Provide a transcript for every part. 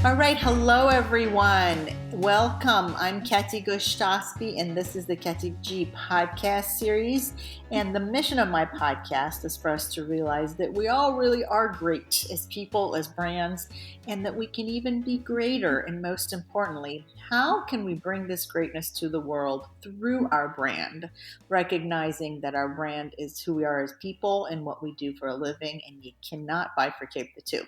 All right. Hello, everyone. Welcome. I'm Kati Gustosby, and this is the Kati G podcast series. And the mission of my podcast is for us to realize that we all really are great as people, as brands, and that we can even be greater. And most importantly, how can we bring this greatness to the world through our brand, recognizing that our brand is who we are as people and what we do for a living, and you cannot bifurcate the two.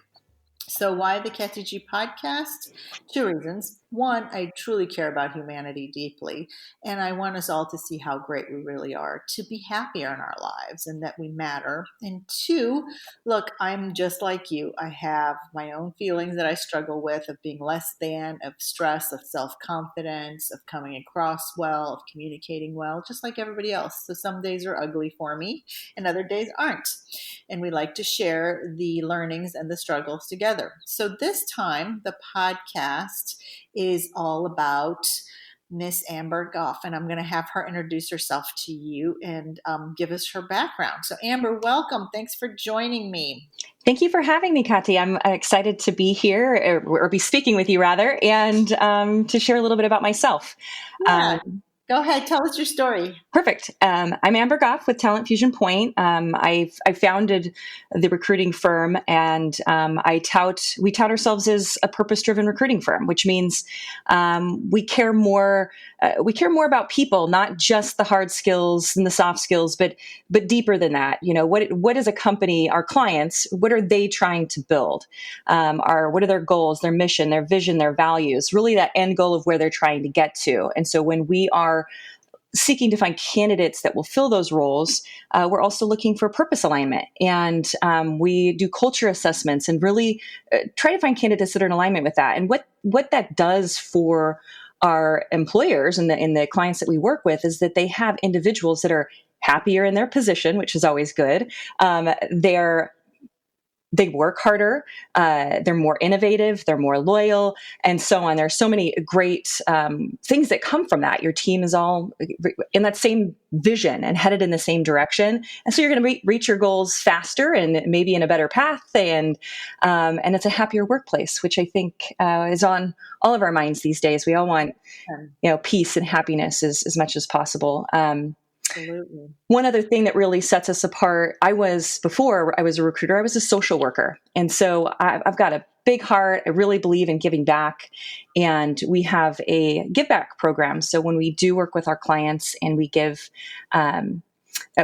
So why the Kati G podcast? Two reasons. One, I truly care about humanity deeply, and I want us all to see how great we really are, to be happier in our lives and that we matter. And two, look, I'm just like you. I have my own feelings that I struggle with of being less than, of stress, of self-confidence, of coming across well, of communicating well, just like everybody else. So some days are ugly for me and other days aren't. And we like to share the learnings and the struggles together. So this time, the podcast is all about Miss Amber Gough, and I'm going to have her introduce herself to you and give us her background. So Amber, welcome. Thanks for joining me. Thank you for having me, Kati. I'm excited to be here, or be speaking with you rather, and to share a little bit about myself. Yeah. Go ahead. Tell us your story. Perfect. I'm Amber Gough with Talent Fusion Point. I founded the recruiting firm, and we tout ourselves as a purpose-driven recruiting firm, which means we care more about people, not just the hard skills and the soft skills, but deeper than that. You know, what is a company, our clients, what are they trying to build? What are their goals, their mission, their vision, their values? Really, that end goal of where they're trying to get to. And so when we are seeking to find candidates that will fill those roles, we're also looking for purpose alignment. And we do culture assessments and really try to find candidates that are in alignment with that. And what that does for our employers and the clients that we work with is that they have individuals that are happier in their position, which is always good. They work harder, they're more innovative, they're more loyal, and so on. There are so many great things that come from that. Your team is all in that same vision and headed in the same direction. And so you're going to reach your goals faster and maybe in a better path. And it's a happier workplace, which I think is on all of our minds these days. We all want, peace and happiness as much as possible. Absolutely. One other thing that really sets us apart, before I was a recruiter, I was a social worker. And so I've got a big heart. I really believe in giving back. And we have a give back program. So when we do work with our clients and we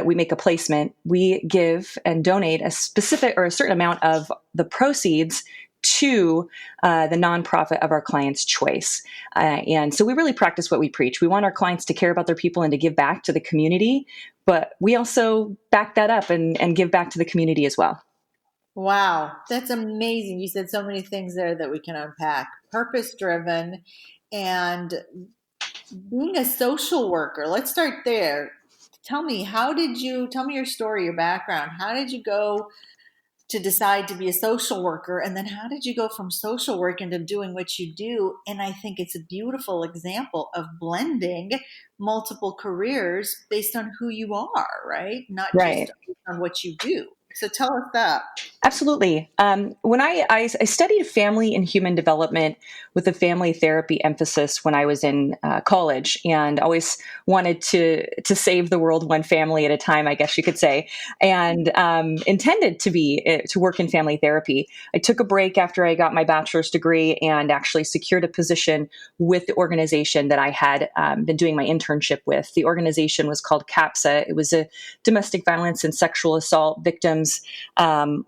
make a placement, we give and donate a specific or a certain amount of the proceeds to the nonprofit of our client's choice. And so we really practice what we preach. We want our clients to care about their people and to give back to the community, but we also back that up and give back to the community as well. Wow, that's amazing. You said so many things there that we can unpack. Purpose-driven and being a social worker. Let's start there. Tell me your story, your background. How did you go to decide to be a social worker? And then how did you go from social work into doing what you do? And I think it's a beautiful example of blending multiple careers based on who you are, right? Not Right. just based on what you do. So tell us that. Absolutely. When I studied family and human development with a family therapy emphasis when I was in college, and always wanted to save the world one family at a time, I guess you could say, and intended to work in family therapy. I took a break after I got my bachelor's degree and actually secured a position with the organization that I had been doing my internship with. The organization was called CAPSA. It was a domestic violence and sexual assault victims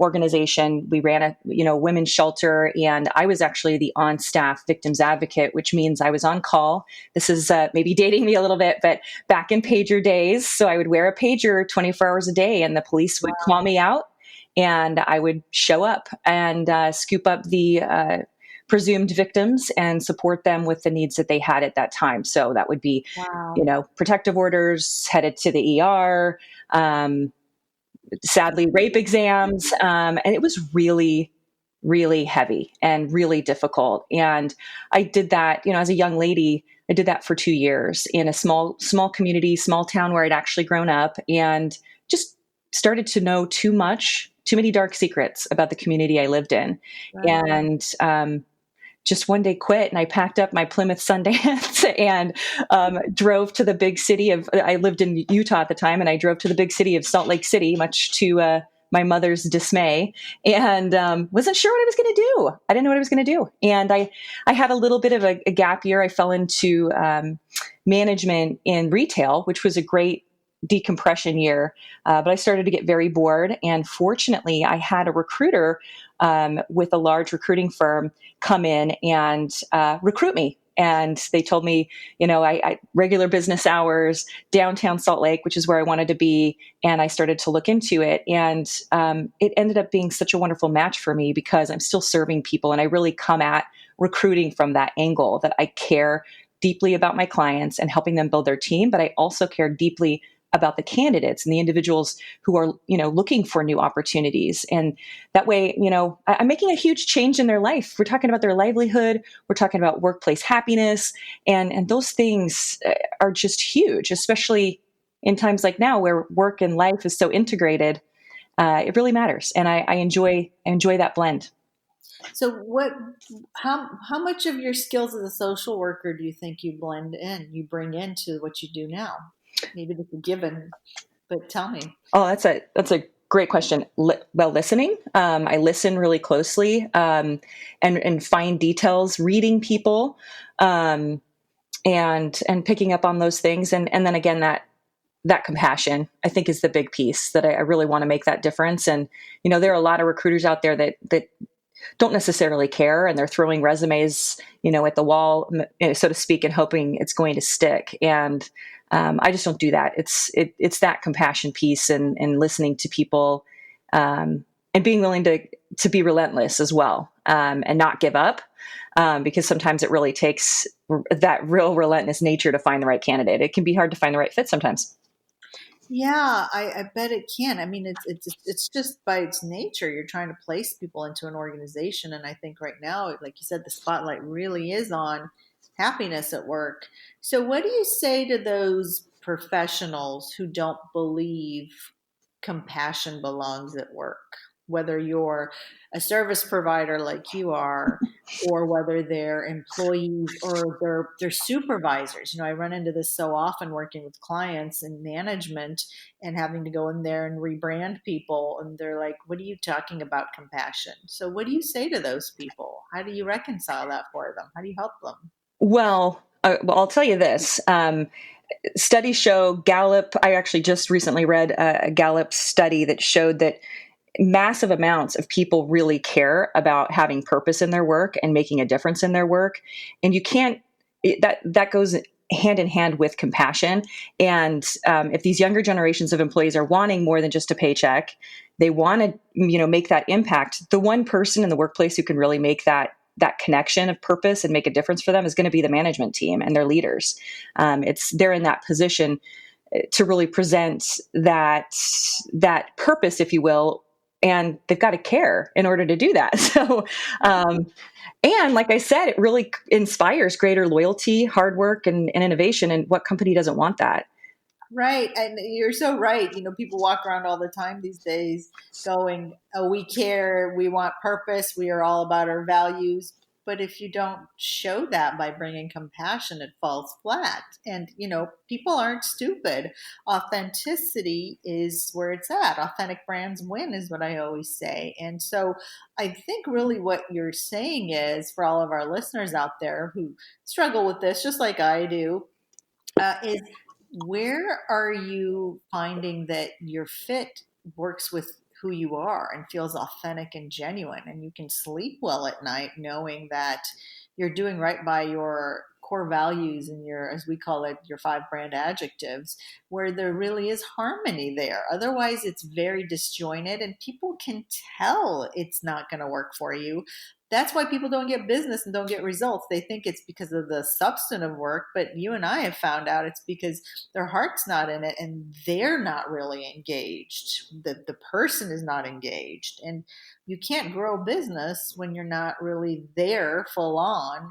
organization. We ran a women's shelter, and I was actually the on-staff victims advocate, which means I was on call. This is maybe dating me a little bit, but back in pager days, so I would wear a pager 24 hours a day, and the police would call me out, and I would show up and scoop up the presumed victims and support them with the needs that they had at that time. So that would be, protective orders, headed to the ER. Sadly, rape exams. And it was really, really heavy and really difficult. And I did that, as a young lady, I did that for 2 years in a small community, small town where I'd actually grown up, and just started to know too many dark secrets about the community I lived in. Wow. And just one day quit, and I packed up my Plymouth Sundance and drove to the big city of, I lived in Utah at the time, and I drove to the big city of Salt Lake City, much to my mother's dismay, and wasn't sure what I was going to do. I didn't know what I was going to do. And I had a little bit of a gap year. I fell into management in retail, which was a great decompression year. But I started to get very bored. And fortunately, I had a recruiter with a large recruiting firm come in and recruit me. And they told me, I regular business hours, downtown Salt Lake, which is where I wanted to be. And I started to look into it. And it ended up being such a wonderful match for me because I'm still serving people. And I really come at recruiting from that angle that I care deeply about my clients and helping them build their team. But I also care deeply about the candidates and the individuals who are, looking for new opportunities. And that way, I'm making a huge change in their life. We're talking about their livelihood. We're talking about workplace happiness. And those things are just huge, especially in times like now where work and life is so integrated. It really matters. And I enjoy that blend. So how much of your skills as a social worker do you think you bring into what you do now? Maybe it's a given, but tell me. Oh, that's a great question. Well, listening. I listen really closely and find details, reading people, and picking up on those things, and then again that compassion, I think, is the big piece that I really want to make that difference. And there are a lot of recruiters out there that don't necessarily care, and they're throwing resumes, at the wall, so to speak, and hoping it's going to stick. And I just don't do that. It's that compassion piece and listening to people, and being willing to be relentless as well, and not give up, because sometimes it really takes that real relentless nature to find the right candidate. It can be hard to find the right fit sometimes. Yeah, I bet it can. I mean, it's just by its nature. You're trying to place people into an organization, and I think right now, like you said, the spotlight really is on happiness at work. So, what do you say to those professionals who don't believe compassion belongs at work? Whether you're a service provider like you are, or whether they're employees or they're supervisors. I run into this so often working with clients in management and having to go in there and rebrand people, and they're like, what are you talking about compassion? So what do you say to those people? How do you reconcile that for them? How do you help them? Well, I'll tell you this. Studies show, Gallup, I actually just recently read a Gallup study that showed that massive amounts of people really care about having purpose in their work and making a difference in their work. And you can't, that goes hand in hand with compassion. And if these younger generations of employees are wanting more than just a paycheck, they want to, make that impact. The one person in the workplace who can really make that connection of purpose and make a difference for them is going to be the management team and their leaders. They're in that position to really present that purpose, if you will, and they've got to care in order to do that. So, and like I said, it really inspires greater loyalty, hard work, and innovation. And what company doesn't want that? Right. And you're so right. People walk around all the time these days going, oh, we care, we want purpose, we are all about our values. But if you don't show that by bringing compassion, it falls flat. And, people aren't stupid. Authenticity is where it's at. Authentic brands win, is what I always say. And so I think really what you're saying is, for all of our listeners out there who struggle with this, just like I do, is where are you finding that your fit works with who you are and feels authentic and genuine, and you can sleep well at night knowing that you're doing right by your core values and your, as we call it, your 5 brand adjectives, where there really is harmony there. Otherwise it's very disjointed and people can tell it's not going to work for you. That's why people don't get business and don't get results. They think it's because of the substantive work, but you and I have found out it's because their heart's not in it and they're not really engaged. The person is not engaged. And you can't grow business when you're not really there full on,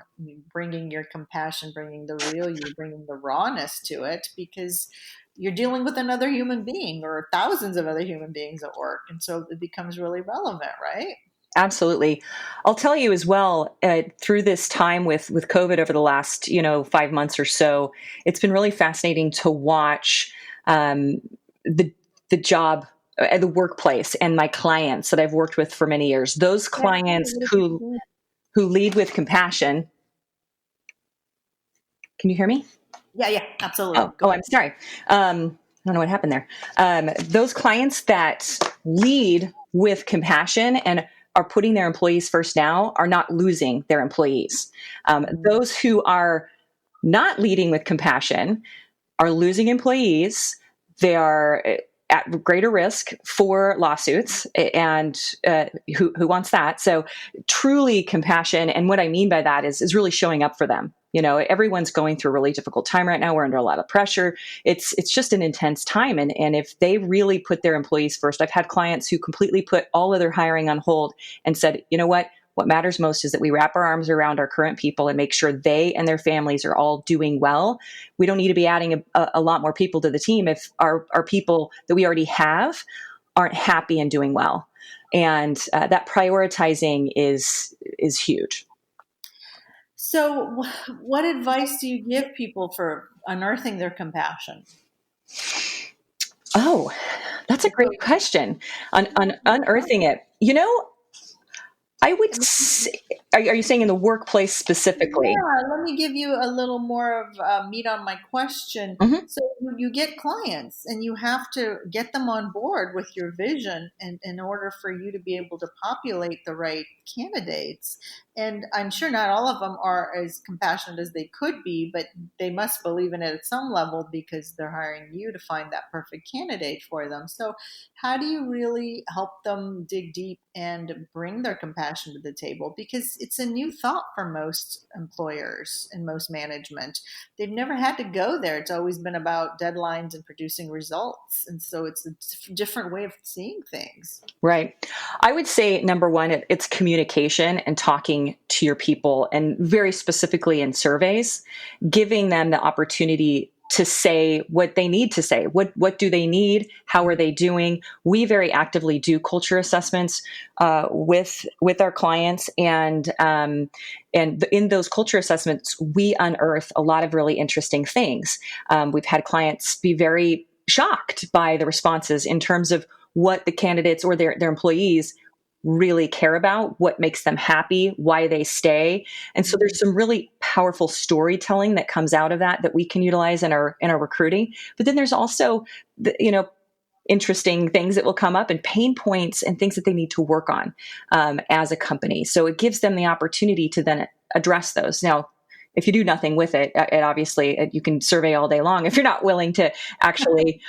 bringing your compassion, bringing the real you, bringing the rawness to it, because you're dealing with another human being or thousands of other human beings at work. And so it becomes really relevant, right? Absolutely. I'll tell you as well, through this time with COVID over the last, 5 months or so, it's been really fascinating to watch um, the the job, the workplace, and my clients that I've worked with for many years. Those Yeah. clients who lead with compassion. Can you hear me? Yeah, absolutely. Oh, I'm sorry. I don't know what happened there. Those clients that lead with compassion and are putting their employees first now are not losing their employees. Mhm. Those who are not leading with compassion are losing employees. They are at greater risk for lawsuits, and who wants that? So, truly compassion, and what I mean by that is really showing up for them. Everyone's going through a really difficult time right now. We're under a lot of pressure. It's just an intense time, and if they really put their employees first, I've had clients who completely put all of their hiring on hold and said, you know what matters most is that we wrap our arms around our current people and make sure they and their families are all doing well. We don't need to be adding a lot more people to the team if our people that we already have aren't happy and doing well. And that prioritizing is huge. So, what advice do you give people for unearthing their compassion? Oh, that's a great question. On unearthing it. I would say, are you saying in the workplace specifically? Yeah, let me give you a little more of meat on my question. Hmm. So you get clients and you have to get them on board with your vision and in order for you to be able to populate the right candidates. And I'm sure not all of them are as compassionate as they could be, but they must believe in it at some level because they're hiring you to find that perfect candidate for them. So how do you really help them dig deep and bring their compassion to the table? Because it's a new thought for most employers and most management. They've never had to go there. It's always been about deadlines and producing results. And so it's a different way of seeing things. Right. I would say number one, it's communication and talking to your people, and very specifically in surveys, giving them the opportunity to say what they need to say. What do they need? How are they doing? We very actively do culture assessments with our clients, and in those culture assessments, we unearth a lot of really interesting things. We've had clients be very shocked by the responses in terms of what the candidates or their employees really care about, what makes them happy, why they stay. And so there's some really powerful storytelling that comes out of that we can utilize in our recruiting. But then there's also interesting things that will come up and pain points and things that they need to work on as a company. So it gives them the opportunity to then address those. Now, if you do nothing with it obviously you can survey all day long if you're not willing to actually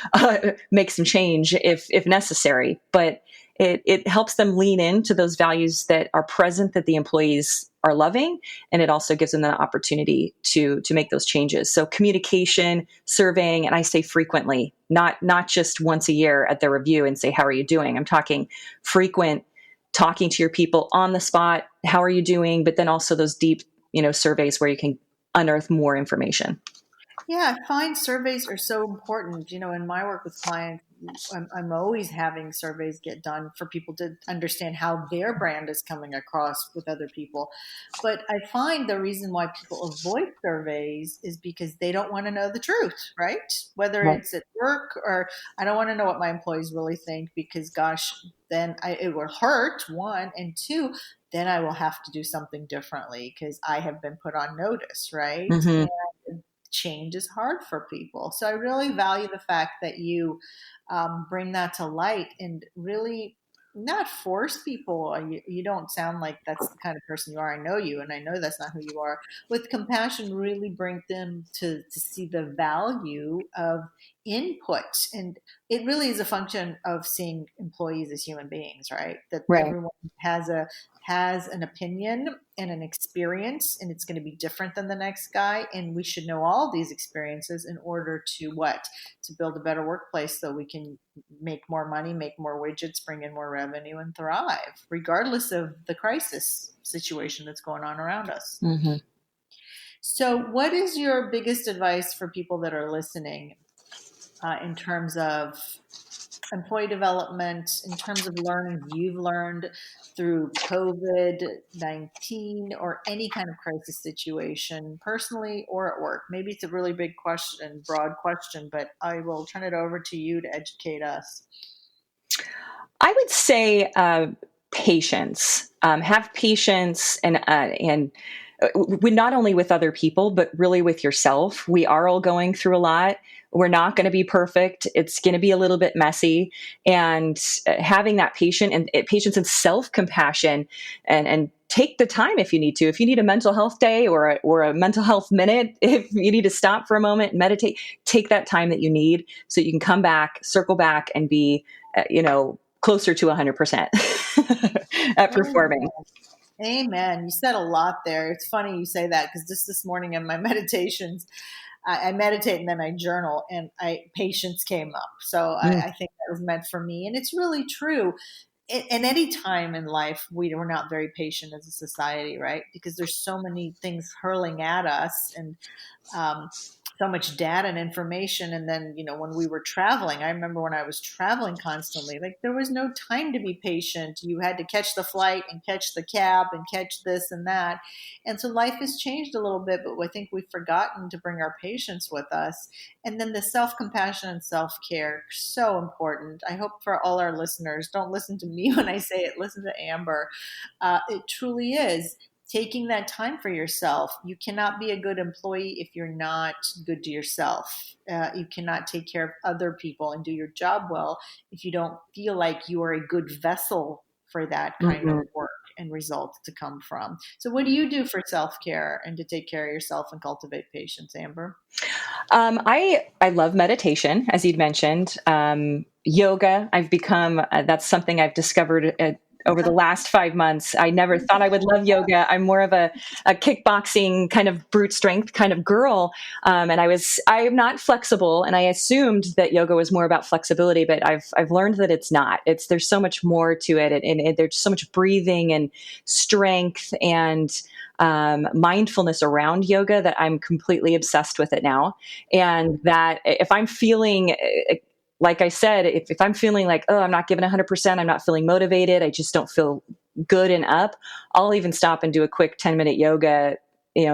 make some change if necessary. But it helps them lean into those values that are present, that the employees are loving, and it also gives them the opportunity to make those changes. So communication, surveying, and I say frequently, not just once a year at their review and say, how are you doing? I'm talking frequent, talking to your people on the spot, how are you doing? But then also those deep surveys where you can unearth more information. Yeah, I find surveys are so important. In my work with clients, I'm always having surveys get done for people to understand how their brand is coming across with other people. But I find the reason why people avoid surveys is because they don't want to know the truth, right? Whether Right. it's at work or I don't want to know what my employees really think because, gosh, then it will hurt, one, and two, then I will have to do something differently because I have been put on notice, right? Mm-hmm. And change is hard for people. So I really value the fact that you bring that to light and really not force people. You don't sound like that's the kind of person you are. I know you, and I know that's not who you are. With compassion, really bring them to see the value of input. And it really is a function of seeing employees as human beings, right? That Right. everyone has an opinion and an experience, and it's going to be different than the next guy. And we should know all these experiences in order to what? To build a better workplace so we can make more money, make more widgets, bring in more revenue, and thrive, regardless of the crisis situation that's going on around us. Mm-hmm. So, what is your biggest advice for people that are listening in terms of employee development in terms of learning you've learned through COVID-19 or any kind of crisis situation, personally or at work? Maybe it's a really big question, broad question, but I will turn it over to you to educate us. I would say patience. Have patience and not only with other people, but really with yourself. We are all going through a lot. We're not going to be perfect. It's going to be a little bit messy, and having that patience and self compassion, and take the time if you need to. If you need a mental health day or a mental health minute, if you need to stop for a moment and meditate, take that time that you need so you can come back, circle back, and be, closer to 100% at performing. Amen. You said a lot there. It's funny you say that because just this morning in my meditations, I meditate and then I journal, and patience came up. So I think that was meant for me, and it's really true. In any time in life, we're not very patient as a society, right? Because there's so many things hurling at us, and so much data and information. And then, when we were traveling, I remember when I was traveling constantly, like there was no time to be patient. You had to catch the flight and catch the cab and catch this and that. And so life has changed a little bit, but I think we've forgotten to bring our patience with us. And then the self-compassion and self-care, so important. I hope for all our listeners, don't listen to me when I say it, listen to Amber. It truly is taking that time for yourself. You cannot be a good employee if you're not good to yourself. You cannot take care of other people and do your job well if you don't feel like you are a good vessel for that kind of work and results to come from. So what do you do for self-care and to take care of yourself and cultivate patience, Amber? I love meditation, as you'd mentioned. Yoga, I've become, that's something I've discovered over the last 5 months. I never thought I would love yoga. I'm more of a kickboxing kind of brute strength kind of girl. And I'm not flexible, and I assumed that yoga was more about flexibility, but I've learned that it's not. There's so much more to it. And there's so much breathing and strength and mindfulness around yoga that I'm completely obsessed with it now. And that if I'm feeling, like I said, if I'm feeling like, oh, I'm not giving 100%, I'm not feeling motivated, I just don't feel good and up, I'll even stop and do a quick 10-minute yoga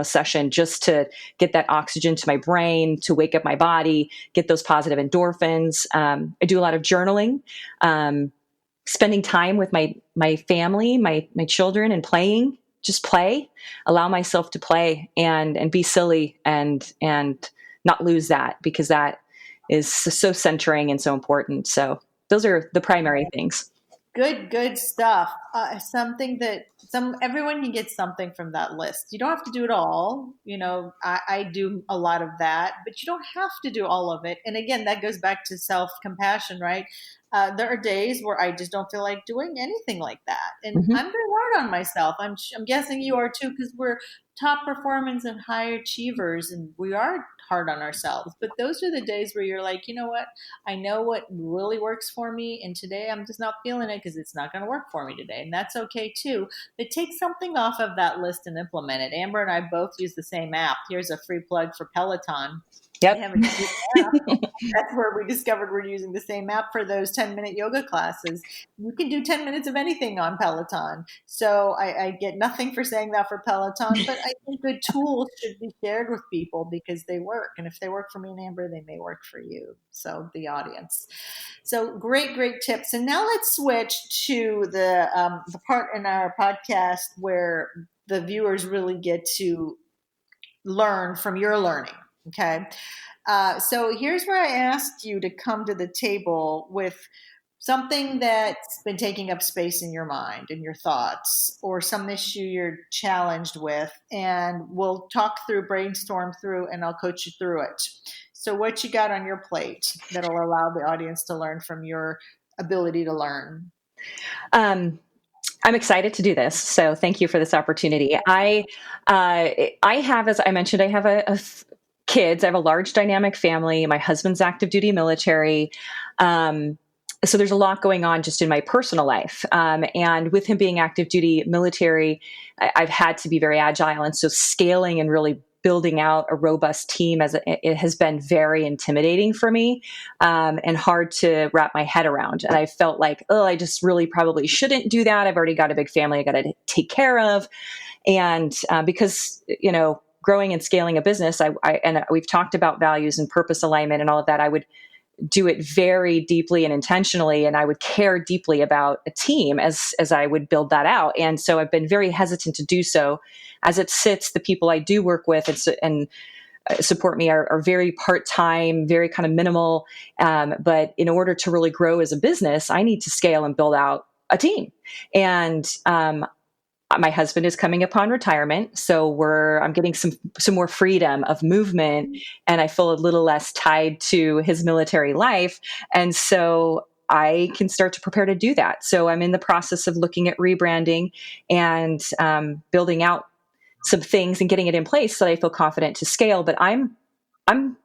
session just to get that oxygen to my brain, to wake up my body, get those positive endorphins. I do a lot of journaling, spending time with my family, my children, and playing. Just play, allow myself to play and be silly and not lose that, because that is so centering and so important. So those are the primary things. Good stuff. Something that everyone can get something from that list. You don't have to do it all. I do a lot of that, but you don't have to do all of it. And again, that goes back to self-compassion, right? There are days where I just don't feel like doing anything like that, and I'm very hard on myself. I'm guessing you are too, because we're top performers and high achievers, and we are hard on ourselves. But those are the days where you're like, you know what? I know what really works for me, and today I'm just not feeling it because it's not going to work for me today, and that's okay too. But take something off of that list and implement it. Amber and I both use the same app. Here's a free plug for Peloton. Yep. They have a great app. That's where we discovered we're using the same app for those 10-minute yoga classes. You can do 10 minutes of anything on Peloton. So I get nothing for saying that for Peloton, but I think good tools should be shared with people because they work. And if they work for me and Amber, they may work for you. So the audience. So great tips. And now let's switch to the part in our podcast where the viewers really get to learn from your learning. Okay. So here's where I asked you to come to the table with something that's been taking up space in your mind and your thoughts, or some issue you're challenged with, and we'll brainstorm through, and I'll coach you through it. So what you got on your plate that'll allow the audience to learn from your ability to learn? I'm excited to do this. So thank you for this opportunity. I have, as I mentioned, I have kids. I have a large dynamic family. My husband's active duty military. So there's a lot going on just in my personal life. And with him being active duty military, I've had to be very agile. And so scaling and really building out a robust team, as it has been very intimidating for me, and hard to wrap my head around. And I felt like, oh, I just really probably shouldn't do that. I've already got a big family I got to take care of. And because, growing and scaling a business, and we've talked about values and purpose alignment and all of that, I would do it very deeply and intentionally, and I would care deeply about a team as I would build that out. And so I've been very hesitant to do so. As it sits, the people I do work with and support me are very part-time, very kind of minimal. But in order to really grow as a business, I need to scale and build out a team. And my husband is coming upon retirement, so I'm getting some more freedom of movement, and I feel a little less tied to his military life, and so I can start to prepare to do that. So I'm in the process of looking at rebranding and building out some things and getting it in place so that I feel confident to scale. But I'm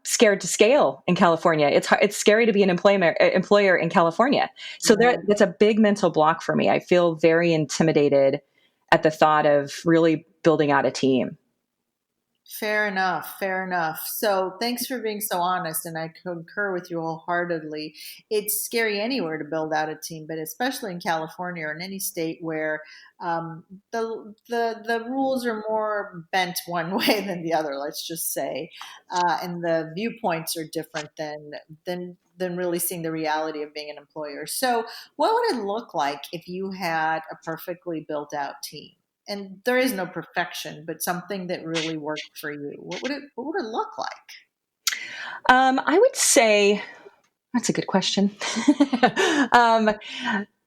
scared to scale in California. It's scary to be an employer in California. So that's a big mental block for me. I feel very intimidated at the thought of really building out a team. Fair enough. Fair enough. So thanks for being so honest, and I concur with you wholeheartedly. It's scary anywhere to build out a team, but especially in California or in any state where the rules are more bent one way than the other. Let's just say, and the viewpoints are different than really seeing the reality of being an employer. So, what would it look like if you had a perfectly built out team? And there is no perfection, but something that really worked for you. What would it look like? I would say that's a good question.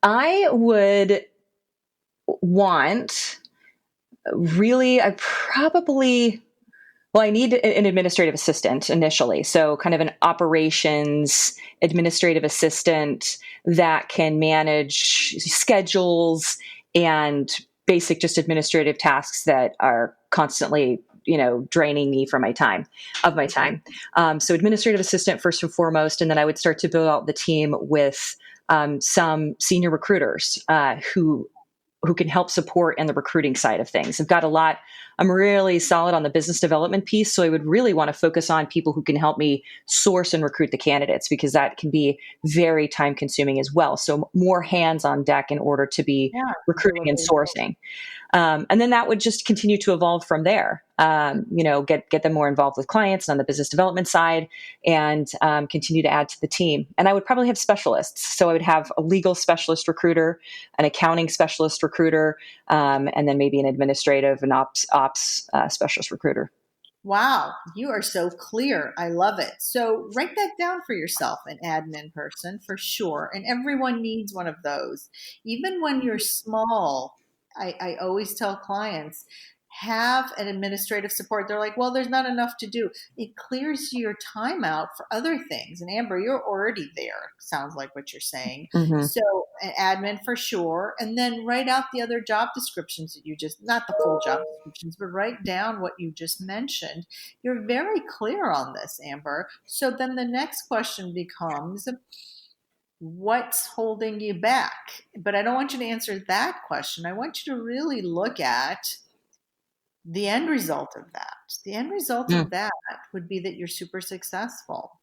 I would want I probably, well, I need an administrative assistant initially. So kind of an operations administrative assistant that can manage schedules and basic just administrative tasks that are constantly, draining me from my time. So administrative assistant first and foremost, and then I would start to build out the team with some senior recruiters who can help support in the recruiting side of things. I'm really solid on the business development piece. So I would really want to focus on people who can help me source and recruit the candidates, because that can be very time consuming as well. So more hands on deck in order to be recruiting and sourcing. And then that would just continue to evolve from there. Get them more involved with clients on the business development side, and continue to add to the team. And I would probably have specialists. So I would have a legal specialist recruiter, an accounting specialist recruiter, and then maybe an administrative and ops specialist recruiter. Wow, you are so clear. I love it. So write that down for yourself, an admin person for sure. And everyone needs one of those. Even when you're small, I always tell clients, have an administrative support. They're like, well, there's not enough to do. It clears your time out for other things. And Amber, you're already there. Sounds like what you're saying. Mm-hmm. So an admin for sure. And then write out the other job descriptions that not the full job descriptions, but write down what you just mentioned. You're very clear on this, Amber. So then the next question becomes, what's holding you back? But I don't want you to answer that question. I want you to really look at the end result of that. The end result of that would be that you're super successful.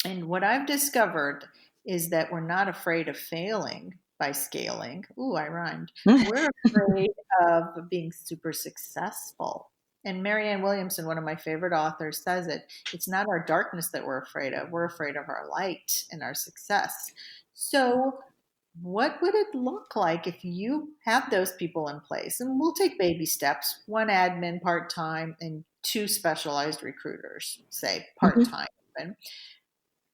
And what I've discovered is that we're not afraid of failing by scaling. Ooh, I rhymed. We're afraid of being super successful. And Marianne Williamson, one of my favorite authors, says it. It's not our darkness that we're afraid of. We're afraid of our light and our success. So what would it look like if you have those people in place? And we'll take baby steps, one admin part-time and two specialized recruiters, say part-time. Mm-hmm.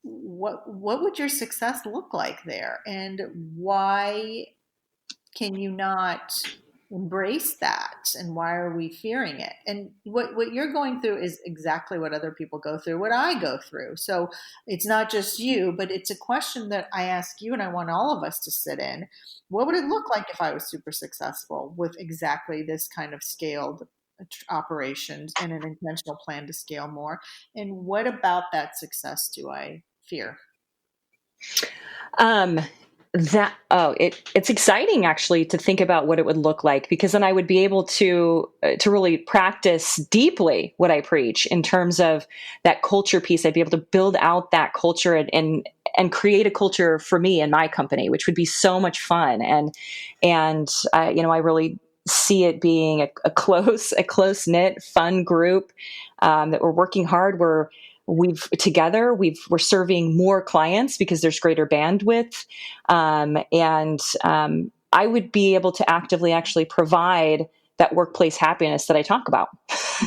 What would your success look like there? And why can you not embrace that? And why are we fearing it? And what you're going through is exactly what other people go through, what I go through. So it's not just you, but it's a question that I ask you, and I want all of us to sit in. What would it look like if I was super successful with exactly this kind of scaled operations and an intentional plan to scale more? And what about that success do I fear? It's exciting actually to think about what it would look like, because then I would be able to really practice deeply what I preach in terms of that culture piece. I'd be able to build out that culture and create a culture for me and my company, which would be so much fun. And I really see it being a close knit, fun group that we're working hard. We're serving more clients because there's greater bandwidth. And I would be able to actively actually provide that workplace happiness that I talk about.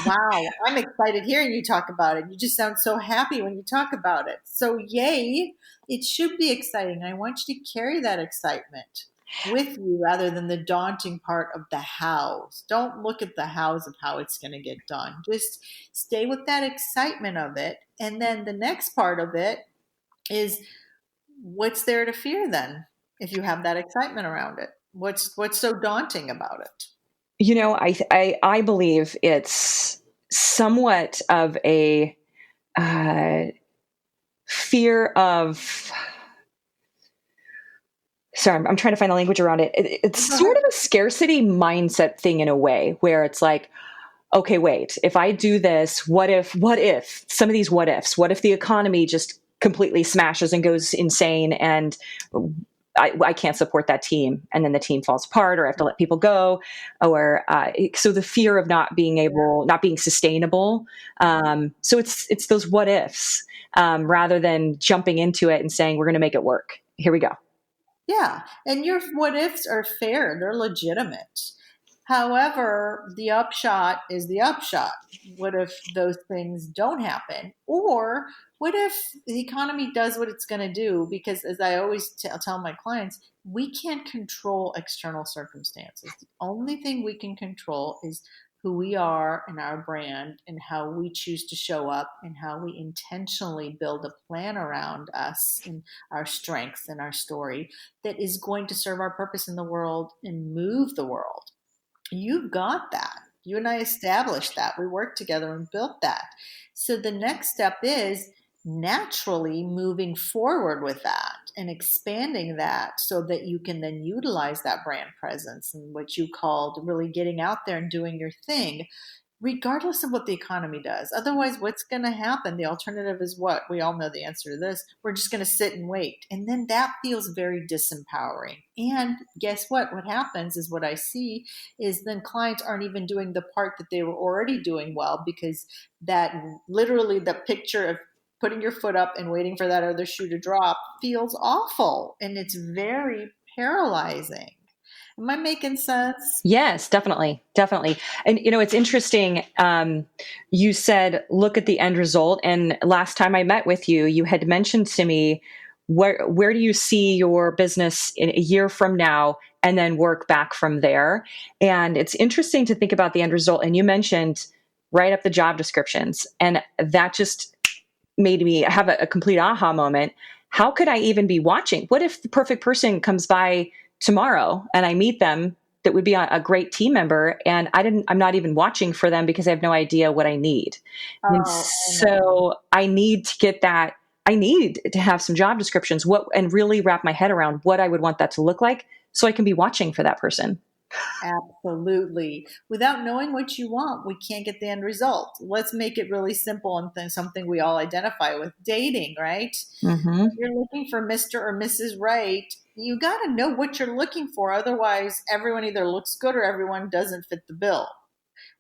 Wow, I'm excited hearing you talk about it. You just sound so happy when you talk about it. So, yay, it should be exciting. I want you to carry that excitement with you rather than the daunting part of the hows. Don't look at the hows of how it's going to get done. Just stay with that excitement of it. And then the next part of it is what's there to fear then if you have that excitement around it? What's so daunting about it? I believe it's somewhat of a uh, fear of. Sorry, I'm trying to find the language around it. It's Go ahead. sort of a scarcity mindset thing in a way, where it's like, okay, wait, if I do this, what if some of these what if the economy just completely smashes and goes insane, and I can't support that team, and then the team falls apart, or I have to let people go, or so the fear of not being sustainable. So it's those what ifs, rather than jumping into it and saying we're going to make it work. Here we go. Yeah, and your what ifs are fair, they're legitimate. However, the upshot is the upshot. What if those things don't happen? Or what if the economy does what it's going to do? Because, as I always tell my clients, we can't control external circumstances. The only thing we can control is who we are and our brand and how we choose to show up and how we intentionally build a plan around us and our strengths and our story that is going to serve our purpose in the world and move the world. You got that. You and I established that. We worked together and built that. So the next step is naturally moving forward with that and expanding that so that you can then utilize that brand presence and what you called really getting out there and doing your thing regardless of what the economy does. Otherwise, what's going to happen? The alternative is what? We all know the answer to this. We're just going to sit and wait. And then that feels very disempowering. And guess what? What happens is what I see is then clients aren't even doing the part that they were already doing well because that literally the picture of putting your foot up and waiting for that other shoe to drop feels awful. And it's very paralyzing. Am I making sense? Yes, definitely. Definitely. And, it's interesting. You said, look at the end result. And last time I met with you, you had mentioned to me, where do you see your business in a year from now, and then work back from there? And it's interesting to think about the end result. And you mentioned write up the job descriptions. And that just made me have a complete aha moment. How could I even be watching? What if the perfect person comes by tomorrow and I meet them, that would be a great team member, and I'm not even watching for them because I have no idea what I need. And Oh, I know. so I need to get that. I need to have some job descriptions, and really wrap my head around what I would want that to look like, so I can be watching for that person. Absolutely. Without knowing what you want, we can't get the end result. Let's make it really simple and something we all identify with. Dating, right? Hmm. If you're looking for Mr. or Mrs. Right, you got to know what you're looking for. Otherwise, everyone either looks good or everyone doesn't fit the bill.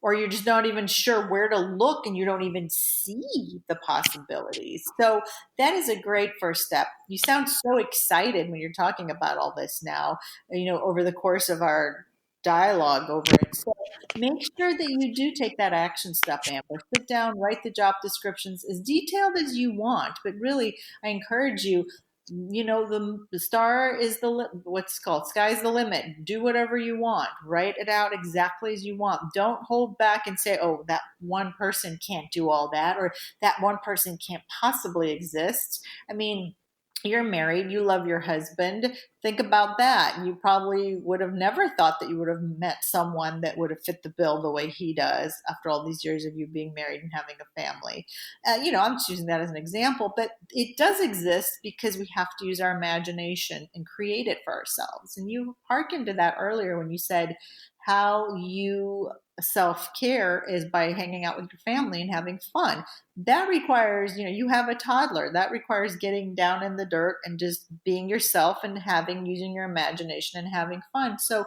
Or you're just not even sure where to look and you don't even see the possibilities. So that is a great first step. You sound so excited when you're talking about all this now, over the course of our dialogue over it. So make sure that you do take that action step, Amber. Sit down, write the job descriptions as detailed as you want, but really I encourage you, the star is what's called sky's the limit. Do whatever you want, write it out exactly as you want. Don't hold back and say, oh, that one person can't do all that, or that one person can't possibly exist. I mean, you're married, you love your husband. Think about that. You probably would have never thought that you would have met someone that would have fit the bill the way he does after all these years of you being married and having a family. I'm choosing that as an example, but it does exist because we have to use our imagination and create it for ourselves. And you hearkened to that earlier when you said how you self-care is by hanging out with your family and having fun. That requires, you have a toddler. That requires getting down in the dirt and just being yourself and using your imagination and having fun. So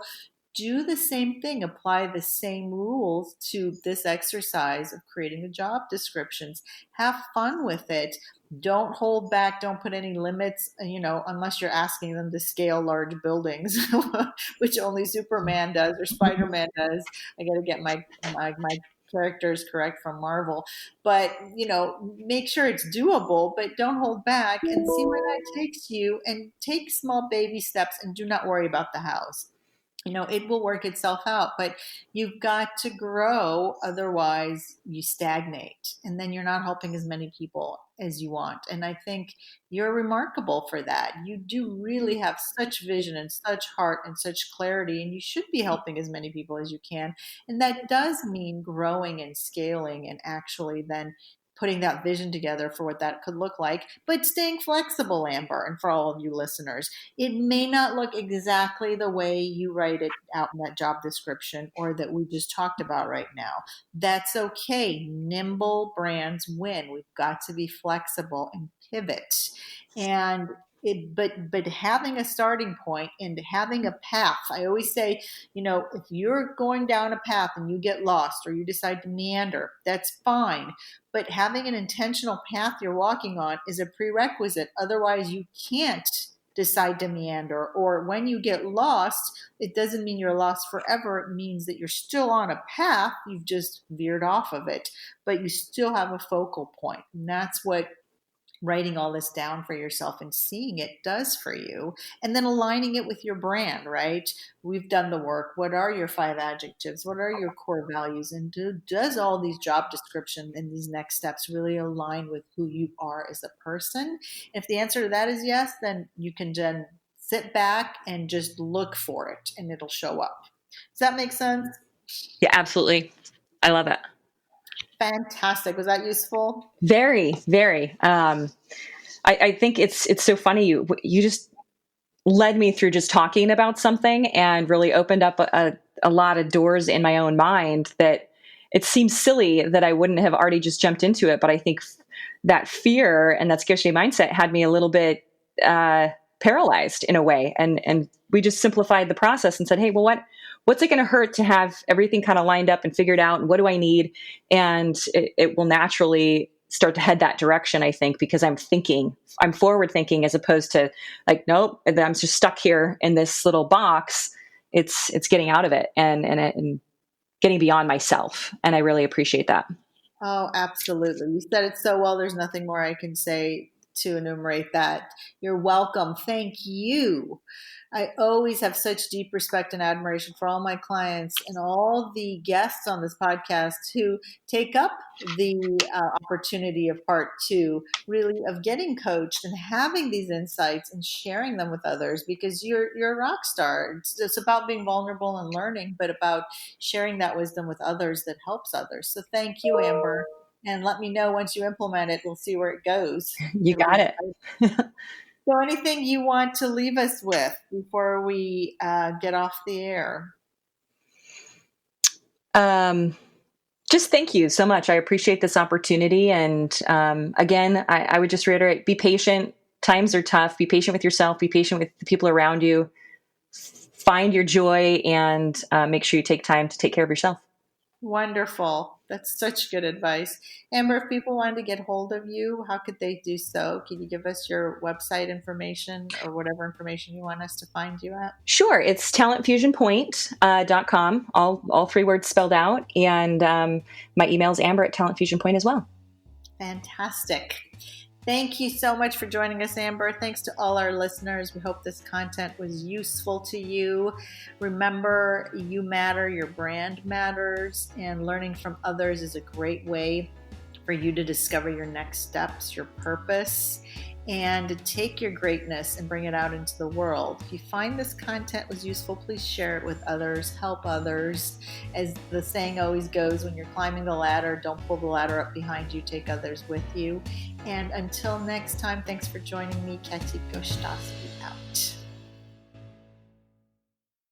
do the same thing, apply the same rules to this exercise of creating the job descriptions. Have fun with it. Don't hold back. Don't put any limits, unless you're asking them to scale large buildings, which only Superman does or Spider-Man does. I got to get my characters correct from Marvel. But, make sure it's doable, but don't hold back and see where that takes you, and take small baby steps, and do not worry about the house. It will work itself out, but you've got to grow. Otherwise, you stagnate, and then you're not helping as many people as you want. And I think you're remarkable for that. You do really have such vision and such heart and such clarity, and you should be helping as many people as you can. And that does mean growing and scaling and actually then putting that vision together for what that could look like, but staying flexible, Amber, and for all of you listeners. It may not look exactly the way you write it out in that job description or that we just talked about right now. That's okay. Nimble brands win. We've got to be flexible and pivot. And but having a starting point and having a path. I always say, if you're going down a path and you get lost or you decide to meander, that's fine. But having an intentional path you're walking on is a prerequisite. Otherwise, you can't decide to meander. Or when you get lost, it doesn't mean you're lost forever. It means that you're still on a path. You've just veered off of it, but you still have a focal point. And that's what writing all this down for yourself and seeing it does for you, and then aligning it with your brand, right? We've done the work. What are your 5 adjectives? What are your core values? And does all these job descriptions and these next steps really align with who you are as a person? If the answer to that is yes, then you can then sit back and just look for it and it'll show up. Does that make sense? Yeah, absolutely. I love it. Fantastic. Was that useful? Very, very. I think it's so funny. You just led me through just talking about something and really opened up a lot of doors in my own mind that it seems silly that I wouldn't have already just jumped into it. But I think that fear and that scarcity mindset had me a little bit paralyzed in a way. And we just simplified the process and said, hey, well, what's it going to hurt to have everything kind of lined up and figured out? And what do I need? And it will naturally start to head that direction, I think, because I'm forward thinking as opposed to like, nope, I'm just stuck here in this little box. It's getting out of it and getting beyond myself. And I really appreciate that. Oh, absolutely. You said it so well. There's nothing more I can say to enumerate that. You're welcome. Thank you. I always have such deep respect and admiration for all my clients and all the guests on this podcast who take up the opportunity of part 2, really, of getting coached and having these insights and sharing them with others, because you're a rock star. It's about being vulnerable and learning, but about sharing that wisdom with others that helps others. So thank you, Amber. And let me know once you implement it. We'll see where it goes. You got it. So anything you want to leave us with before we get off the air? Just thank you so much. I appreciate this opportunity. And again, I would just reiterate, be patient. Times are tough. Be patient with yourself. Be patient with the people around you. Find your joy and make sure you take time to take care of yourself. Wonderful. That's such good advice. Amber, if people wanted to get hold of you, how could they do so? Can you give us your website information or whatever information you want us to find you at? Sure. It's talentfusionpoint.com, all 3 words spelled out. And my email is amber@talentfusionpoint as well. Fantastic. Thank you so much for joining us, Amber. Thanks to all our listeners. We hope this content was useful to you. Remember, you matter, your brand matters, and learning from others is a great way for you to discover your next steps, your purpose, and to take your greatness and bring it out into the world. If you find this content was useful, please share it with others, help others. As the saying always goes, when you're climbing the ladder, don't pull the ladder up behind you, take others with you. And until next time, thanks for joining me, Kati Gough.